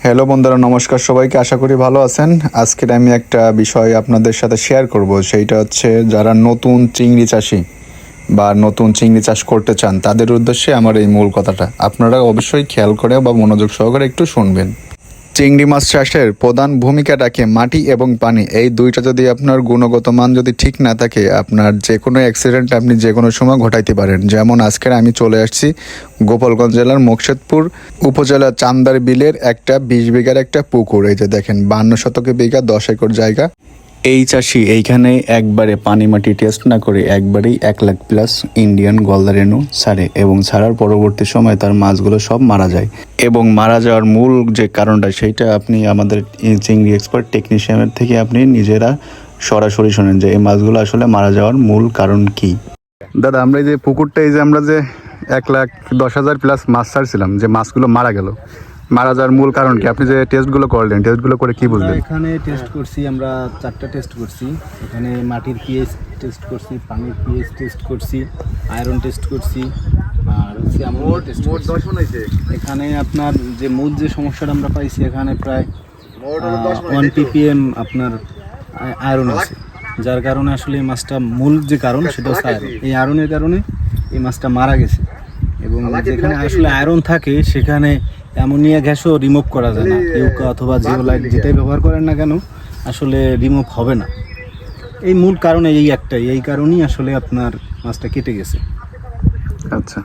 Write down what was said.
Hello বন্ধুরা, নমস্কার সবাইকে। আশা করি ভালো আছেন। আজকের আমি একটা বিষয় আপনাদের সাথে শেয়ার করব, সেইটা হচ্ছে যারা নতুন চিংড়ি চাষি বা নতুন চিংড়ি চাষ করতে চান তাদের উদ্দেশ্যে আমার এই মূল কথাটা আপনারা অবশ্যই খেয়াল করে বা মনোযোগ সহকারে একটু শুনবেন। চিংড়ি মাছ চাষের প্রধান ভূমিকাটাকে মাটি এবং পানি, এই দুইটা যদি আপনার গুণগত মান যদি ঠিক না থাকে, আপনার যে কোনো অ্যাক্সিডেন্ট আপনি যে কোনো সময় ঘটাইতে পারেন। যেমন আজকের আমি চলে আসছি গোপালগঞ্জ জেলার মোকশেদপুর উপজেলার চান্দার বিলের একটা 20 বিঘার একটা পুকুর। এই যে দেখেন 52 শতক বিঘা 10 একর জায়গা। এই চাষি এইখানে একবারে পানি মাটি টেস্ট না করে একবারেই 1 লাখ প্লাস ইন্ডিয়ান গলদা রেনু ছাড়ে, এবং ছাড়ার পরবর্তী সময় তার মাছগুলো সব মারা যায়। এবং মারা যাওয়ার মূল যে কারণটা সেইটা আপনি আমাদের চিংড়ি এক্সপার্ট টেকনিশিয়ানের থেকে আপনি নিজেরা সরাসরি শোনেন যে এই মাছগুলো আসলে মারা যাওয়ার মূল কারণ কি। দাদা, আমরা এই যে পুকুরটা, এই যে আমরা যে 1,10,000 প্লাস মাছ ছাড়ছিলাম, যে মাছগুলো মারা গেল, মারা যাওয়ার মূল কারণ কি? আপনি যে টেস্টগুলো করলেন, টেস্টগুলো করে কি বুঝলেন? এখানে টেস্ট করছি, আমরা 4টা টেস্ট করছি। এখানে মাটির পিএইচ টেস্ট করছি, পানির পিএইচ টেস্ট করছি, আয়রন টেস্ট করছি, আর হচ্ছে মোট দর্শন হয়েছে। এখানে আপনার যে মোট যে সমস্যাটা আমরা পাইছি, এখানে প্রায় 1 ppm আপনার আয়রন আছে, যার কারণে আসলে এই মাছটা মূল যে কারণ সেটা হচ্ছে আয়রন। এই আয়রনের কারণে এই মাছটা মারা গেছে। এবং যেখানে আসলে আয়রন থাকে সেখানে অ্যামোনিয়া গ্যাসও রিমুভ করা যায় না। ইউকা অথবা জিওলাইট যেটাই ব্যবহার করেন না কেন, আসলে রিমুভ হবে না। এই মূল কারণে এই একটাই, এই কারণেই আসলে আপনার মাছটা কেটে গেছে। আচ্ছা।